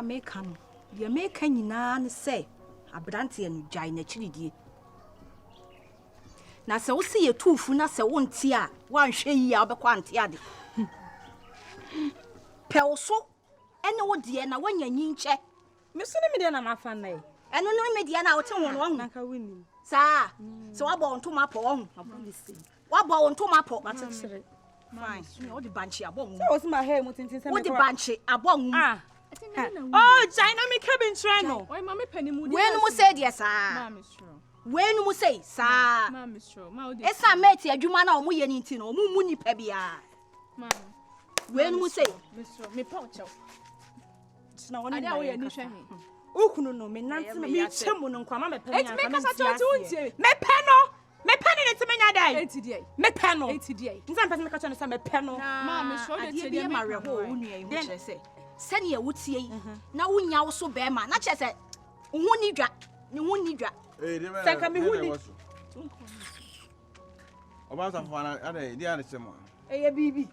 na make no ye make nyina ne say abrante no gyan na chiridie na se wo se ye tufu na se wonte a wanhwe yi a obekwa ante ade pewso ene wo de na wanya nyinche me so ne me de na mafa na e eno no me de na wote won wo na ka wini sa se wabo ntoma po wo wabo ntoma po matetsere fine wo de banchi abon so was my hair mutintin se me wo de banchi abon oh dynamic cabin trano Why mama penny mu when mu say de sa mama sure when mu say sa mama sure ma o de esa mate adwuma na omo ye ni nti no omo mu nipa bia mama when mu say sure me pouch na woni ada wo ye ni hwe he ukunu no me nante me chemu no kwama me pe eti me kasa chocho untie me pe no me pe ni te menya dai eti die me pe no eti die nsan pe me ka chono sa me pe no mama sure de ade te bia de mare ho wo nua yi ho kire se sene ye wutie yi na wunya wo so be ma na kire se wo ni dwa ni wo ni dwa Saka me huni. Obasa fana ade dia ne chemo. Eye bibi.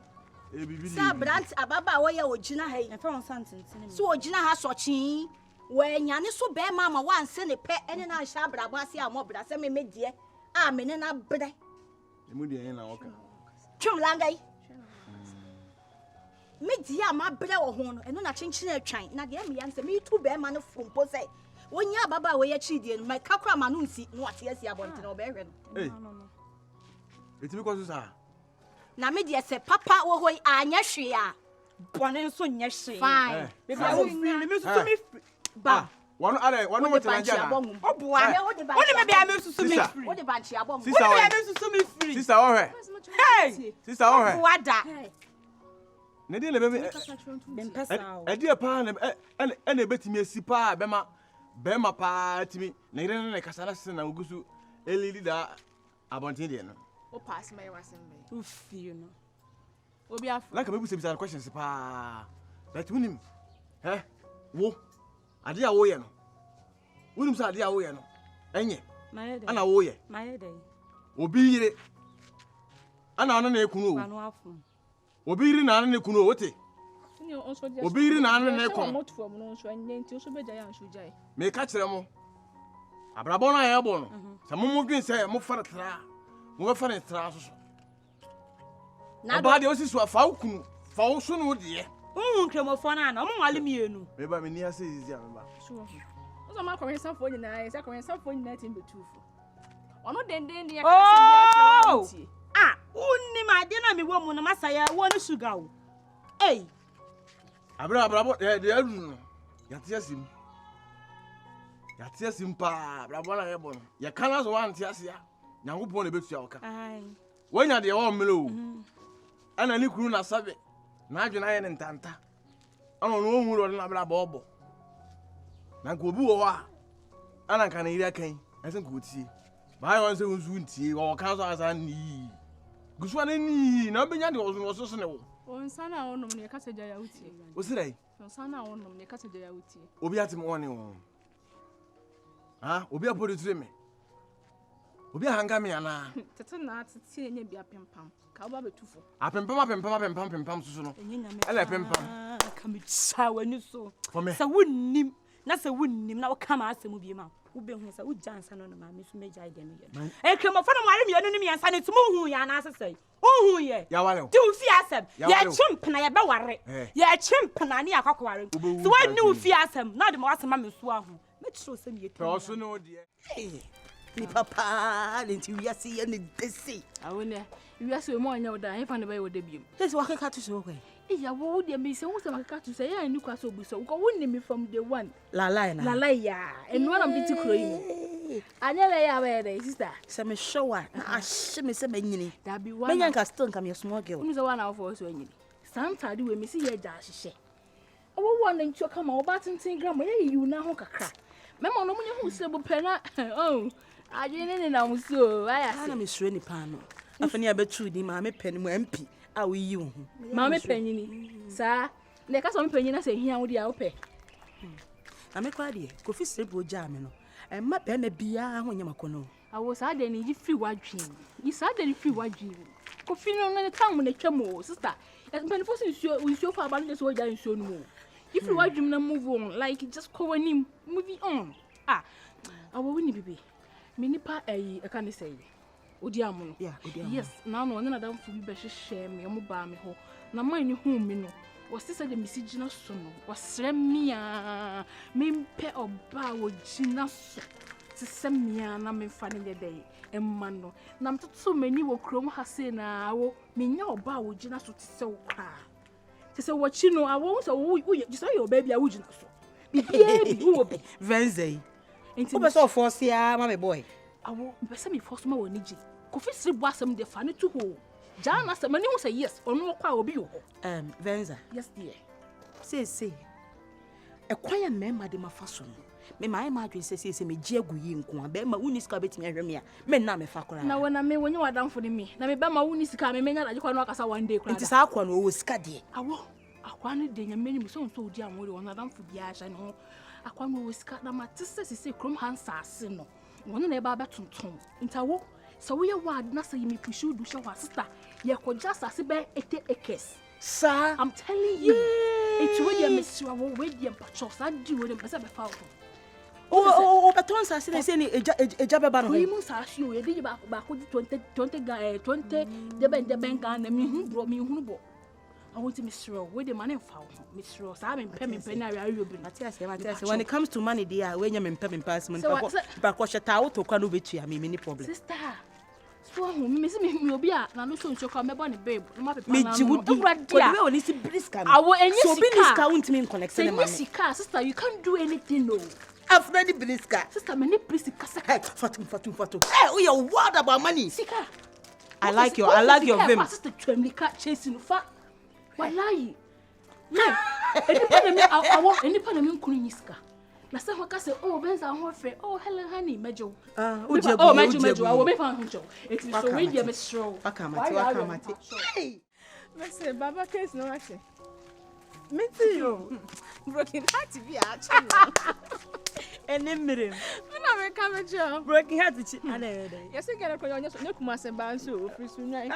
Bibi. sa brant ababa wo ye ogina ha yi E fa won santentene me. so ogina ha sochi wo anyane so be ma ma wanse ne pe ene na hya abrabo ase a mo bra se me medie a me ne na bre Emu dia na oka. twumlanga yi medie a ma bre wo ho no eno na chenchene atwan na de me yanse me tu be ma no fompo se wonya ababa wo ye chidie no ma kakura ma no nsi no ate asi abonte na obehwe no No. Etimi ko so sa. na medie se papa wo hoi anya hwe a Bone nso nye hye. fine Me fa wo free me so me ba Wono ade wono mo tena nja na. oboa. Woni me bia me so me free. wo de banchi abom Sister Woni wo. bia me so me free. Sister wo hwe. Hey. Sister wo hwe. Oboa da. Ne dia le be me Dem pesa o. dia pa na ene betimi esi pa be ma pa timi na ire ne kasala sese na ugusu elili da abontin de no. o pass my wasem be Ufi you know. obi afu Like me bisa questions pa. But winim. Wo. Ade a wo ye no. Winim sa ade a wo ye no. Enye. My Ana wo ye. My day. Obi yire. Ana ono na ekunu o. Kwanu afu. Obi yire na ana na ekunu o wote. ni on so dia Obi yire na ana na ekunu. mo tufo mo no so nti o so be jaya anso jai Me ka kire mo. Abrabo na ye bo no. Sa mo mo dwen se mo fa tra. Mo be fa ne tra so so. na Oba de o si so afa ukunu. Fa wo so no de. Kremofo na na omo wale mienu. Me ba me ni ase izi a me ba. sure o so ma kọrin fo nyina e se kọrin fo nyina tin be tufo ono denden de ya Oh! kasa bia che Ah, unni ma de na me wo mu na masaya wo no sugar o. Hey, Abrabo de adu no. Ya te asim. Ya te asim pa. Abrabo na ye bo no. Ye kana so wan te asia. Nyankopon na betua oka. ai. Wonya de wo mmele o. Ana ni kuru na sabe. Na adwena ye ne ntanta. Ana no ohuru ode na abrabo obo. Na nko obi wo a. Ana nka na iri akan. Ese nko tie. Ba yo nse unsu ntie. Wo kan so asa ni. Gusu ana ni na obenya de wo so ne wo. on sana onom ne kasa jaya utie Osirai. on sana onom ne kasa jaya utie Obi atim one wo. Ah, obi apodi tire me. Obi hanga me ana. tete na tete nya bia pempam ka oba be tufo Apempam susu no. Enyina me. Ele pempam. Ka me cha wani so. For me. Sa wonnim, na sa wonnim na wo kama asemu bi ma. Wo be hu sa wo jansa no ma me so meja ide no ye. E kremofo no wale mienu no miansa ne tumo hu ya na asesai. Ohu ye. Ya wale. Ti ufi asem. Ya Ye wale o. chimpna ye be ware. Ye chimpna ne akwakware. Ubewu So wani kwa ufi asem, na de mo asema me so ahu. Me tro se me yetu. Pero so no de. ni papa le nti wiase ye ne desi awone wiase mo anya oda he fa ne be oda biem desi wakeka to so kwe iya wo de me se wo se makaka to say ya ni kwa so bu so ko wonni me from the one la na la ya enu na mbiti kro yi anya le ya be de sister se me showa na ahye me se banyini da bi wa banya nka stone kam ye small girl unu se wa na ofo so anyini santade we me se ye ja ahye owo wo na ncho kama wo ba tenten gram ye yi na ho kakra memo no munye hu se bu pena oh ajene ne na muso aya ana me sure ni pa no afani abetu ni ma me peni mu MP a wo yi wo ho ma me panyini sa le ka so me panyina se hia wo dia wo pe na me kwa de kofi sebo ja me no e ma pe na bia ho nyama kono awo sa de ni free wadwin yi sa de ni free wadwin kofi no ne tam ne twam o sister e mpanifo se nsuo fa aba no so wo ja nsuo no mu If you want to move on, like just call him, moving on. I will win baby. Minipa I can't say. Odiamono. Yeah, Odiamono. Yes, now no one adam for be share me, mobile me ho. Na mine home me no. Was this the message na so no? Was remia me pe oba wo gina so. Semia na me fani the day. Emma no. Na mto so many wo krom ha say na wo menya oba wo gina so tse wo kra. Tse what you know I won't so wo just say your baby a wo gina so. Bibi wo be. Venza. Enti be so force ya ma me boy. Awo mpese me force ma wo ni gi. Kofi sire bo asem de fa ne to ho. Jana asem ani wo say yes, ono kwa obi wo. Venza. Yes dear. Say. E kwaya mema de mafaso no. Me my madwin say me gie aguyi nko a be ma uni sika betimi ahwem ya. Me na me fa kora. Na wona me wonye wadamfo de me. Na me be ma uni sika me menya laje kwa no akasa one day kora. Nti sa akwa no wo sika de. Awo akwa ne de nyameni mi so Odiamono de wona adamfo bia sha no. Akwa no wo sika na matese sese krom hansa ase no. Wona na e ba betonton. Ntawo so we word na say me pushu du sha wa sister. Ye ko just ase be 80 acres. Sir, I'm telling you. It's when you miss you we dey pachos. I do we dey pesa be fa. Oh, beton sa say say ni eja be ba no. We mu sa shi o ye dey ba ko 20 deben ga na me hu bo. I want to misro we dey man fa ho. Misro sa me pɛ na we ayobi. Matias, when it comes to money there, when you me pɛ pass money. Ba ko sheta wo to kwa no betua me ni problem. Sister. So me see me obi a na no so ncho ka me bo ne babe. No ma pepa Me na. jiwudi. But we only see briska. Awo enye sika. So briska won't mean connect Say na man. sika, sister, you can't do anything no. After the briska. Sister, me need briska sika. Hey, fatu. Hey, we are worried about money. Sika. I like your vim. Sister, twemli ka chasing fa. Wallahi. Yeah. Enipa na me nkunu nyiska. Na say hoka say oh Venza ho fe oh Helen honey mejo. Oh mejo I will be fan huncho. It is so we dey me stroll. Wakamati. Hey. Me say baba case no ase. Me too. Broken heart be a channel. Enemire. Me na me ka mejo. Broken heart chi ana. Yes get a konya so nyekuma se ban so ofisu nwan.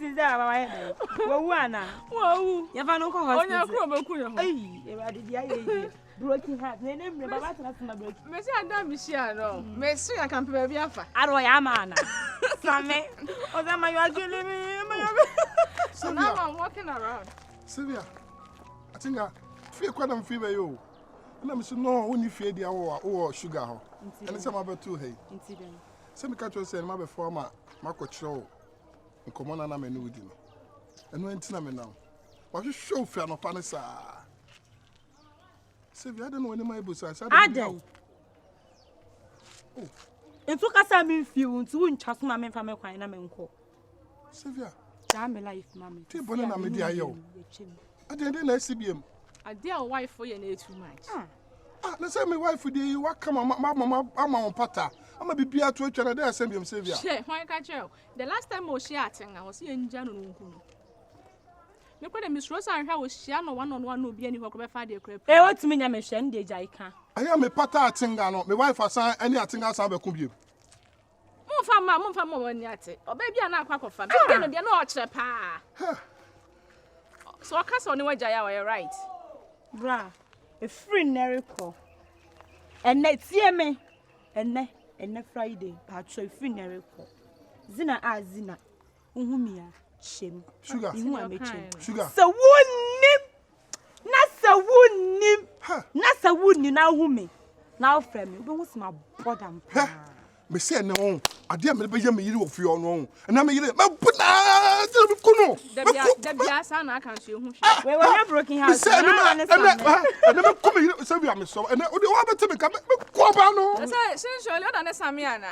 Sister baba wo ana. Wo. Ya fa no ko hospital. Onya kro be ku yo. Ai, e ba de dia ye. Broken heart. Enemire baba tana tana broken. Me say adam mi share no. Me so ya kan pe bia fa. Aro ya mana. Same. Ozama you are killing me. So now I'm walking around. Sylvia, I think I feel quite a fever you. And I'm so no only fear the hour sugar. And it's about 2 hey. Incident. Some catcher said my before my show. And come on, and I'm a new dinner. And when it's not now. But you show fair no panisa. Sylvia, I don't know any of my books. I said, Adai. Oh. Into kasa me feel unto unchas ma me fa me kwan na me nko. Sylvia. Ja me life mama. Ti bone na me dia yo. Ade na CBM. Ade a wife for you na too much. Na say me wife dey you wa come mama on pata. Ama bibia to atwa na dey CBM Sylvia. She, why catch you? The last time we share thing I was enja no nku. Me kwa de Miss Rosa anhwa we share no one on one no bia ni hɔ ko be fa de krap. What me nya me hwe nde jai ka. Aya me pata atinga no me wife asan any atinga asan be ku biem. Mumfa wani ate. Oba bia na akwa kofa. Bia no de na o kire pa. So aka so ni waja ya we right. Bra, a free neriko. And na tie me. Enne Friday, patro free neriko. Zina azina. Uhumia chem. Sugar. Ihu amechem. Sugar. So wunnim. Na sa wunni na humi. Na ofrem. Obo hu sima bodam. Me say no ade me be ye me yiri ofi ono na me yiri me buna de ku no da bia sa na aka so hu hwe we na broken house na me ku me yiri say we am so and ode wa beti me ka me ko ba no say since you da na same ana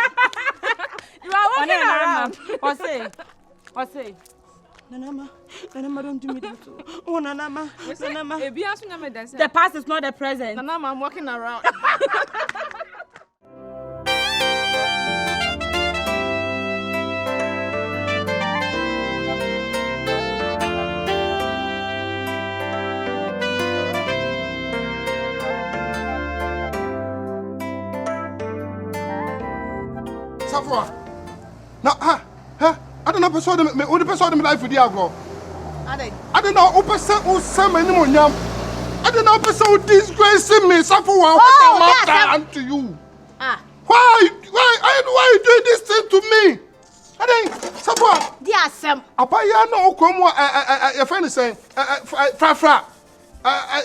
you are walking around o say Nana don't do me that. Oh Nana e bia so nya me dance the past is not the present. Nana I'm walking around. Na I don't know person me only person me life with you go. Ade. I don't know who send me anyone. I don't know who disgracing me. Suffer what I'm to you. Why are you doing this thing to me? I think suffer. Dear Sam. Apaya no come your friend is saying fra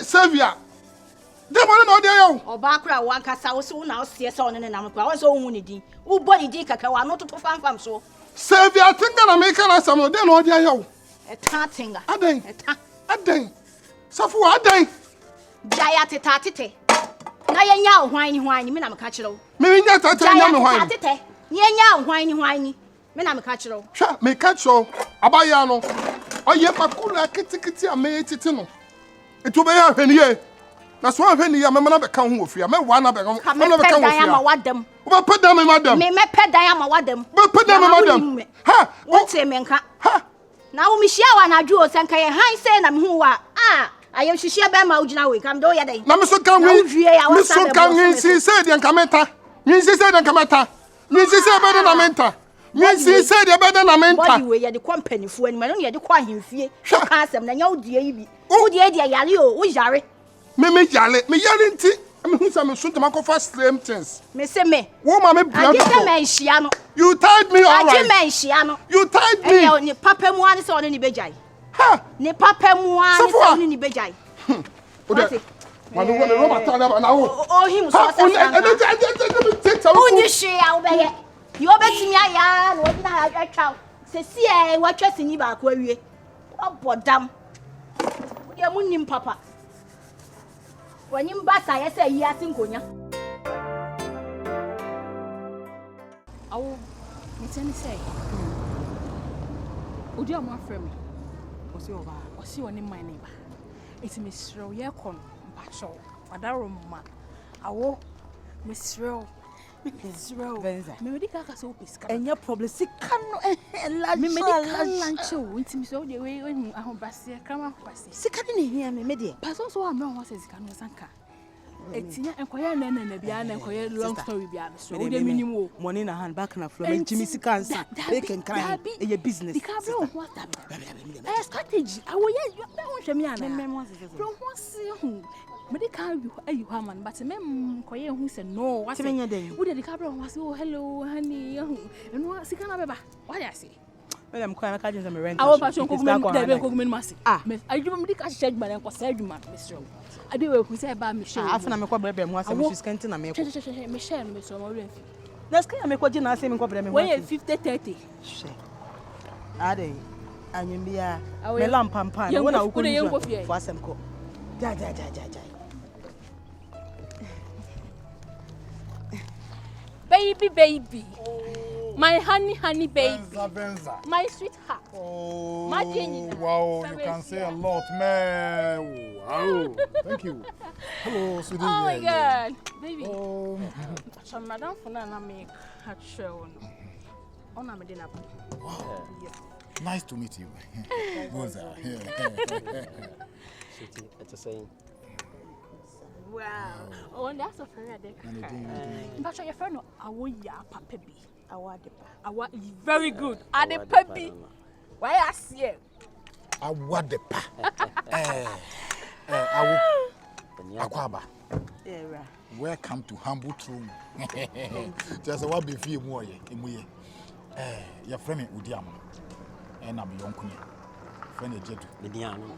Savia. Dem one no dey yo. Obakra wan kasa wo so na osie so ne nam kwa wo so hu ne din. Wo body din kaka wa no toto famfam so. Savia tinga na make na sam no dey no dey yo. Eta tinga. Aden. Suffer aden. Jaya tete. Na yenya ohwan ni hwan ni me na me ka kire wo. Me nya tata nya me hwan. Tete. Yenya ohwan ni. Me na me ka kire wo. Sha me ka cho abaya no. Oye pakula kitikiti a me titi no. Etu be ya hwenie. Na so hwenie ya me na be ka ho ofia. Me wa na be ka. Me na be ka ho ofia. Ma wadam. Wo pe dan me madam. Me pe dan ama wadam. Wo pe dan me madam. Ha, wo te me nka. Ha. Na wo mi hia wa na adwo o senka ye han say na me hu wa. Ayem hihia be ma ugina we kam do ye den. Na me so kan wi. Me so kan wi si say de nkameta. Mi si say de nkameta. Mi si say be de na menta. Mi si say de be de na menta. Body we ye de company fu ani ma no ye de kwa hemfie. Ka asem na nya udie yi bi. Udie de yare o, wo yare. Me yare nti. Me hu say me so tama ko fa slim things. Me say me. Wo ma me bia. Agi say me nhia no. You tied me all right. Agi me nhia no. You tied me. Eh ni papa mu ani say oni ni bejai. Ha! Ne papa mu ani say oni ni bejai. Ode. Manu wona no mata na wo. O him so say. Uni she ya obeye. You obetimi aya na odi na atwa. Se si e watwa sinyi ba ko awie. Obodam. Odi amunim papa. Wanyim basa ye say yi asinkonya. Awo, me tell me say. Odiamono frame. Osi oni my neighbor. It's Mr. Yakon, Pacho, Adaroma. Awo, Mr. Venza. Medical so pisca. And your problem, sick canoe and lunch. Intimacy so the way when I have Bassia come up. Sick in here, me media. Pass also a man was as Canosanka. It's in a quiet and a bian and quiet long story beyond. So the minimum money in a hand back and a floor. And Jimmy Sikansa, they can cry a business. The cabin what that strategy. I will yet you don't me from once medical you haman, but a man quiet who said no. What's in your day? Would the cabin was oh hello, honey, and what's the canaba? What I say? Well, I'm quite a carriage and rent. Our passion cookman massy. I do medical shed man and was said you, Mr. I do who say about Michelle. After I'm a problem was a Miss Kenton and Michelle, Miss Oren. Let's make what you not saying problem. When you're 50-30. Are they? And you be a lamp and pan. When I couldn't go for some cook. Baby. My honey baby. Venza. My sweetheart. Oh, my Jenny. Wow, you can say a lot, man. Wow, thank you. Hello, sweetie. Oh my God, baby. Oh, so Madam Funa make her show. On a dinner. Wow. Nice to meet you. Venza. Sweetie, it's a saying. Wow. Oh, and that's a fair day. But your friend, Awo Yaa, Papa B. Awa is very good. Ade Papi. Why I see it? Awa de pa. Awo. Akwaba. Welcome to humble throne. Just what be feel more ye. Your friend Odiamono. And I'm young kunya. Friend Jedu. Mediano.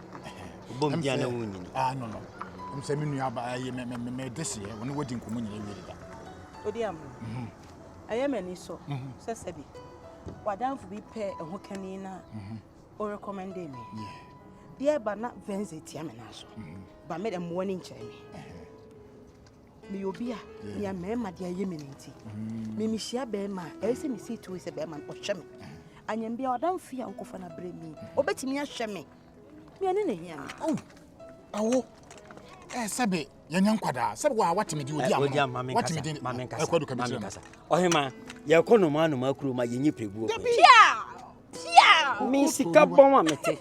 Bombiana wuni. No. I'm saying me me this year when wedding community really. Odiamono. I am any so. Sabi. Wadam for be pair and who can in or recommend me. Dear, but not Venza Tiaminaso. But made a morning chime. Me obia, near Mamma, dear Yeminity. Mimi share bear man, else me see to is a bearman or shemmy. And you be our damn fear uncle for a bring me. Or bet me a shemmy. Me an in here. Oh, Sabi. Yan kwada sabe wa watimi di odiam watimi di mama kasa ohema ye kono ma no makuru ma yenyi preguo pia mi sika bon wa mete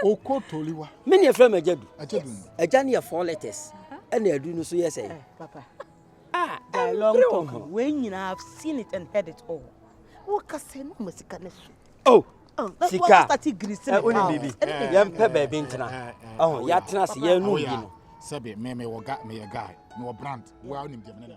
okotoliwa me ne frem ajadu aja ne 4 letters and adu no so yes papa long talk when you have seen it and heard it all what can say no musika ne so oh Sika. Oni bibi. Yam pe baby ntena. Oh, ya tena se ya nu bi no. Sebe me a guy, no brand. Well, him dem na.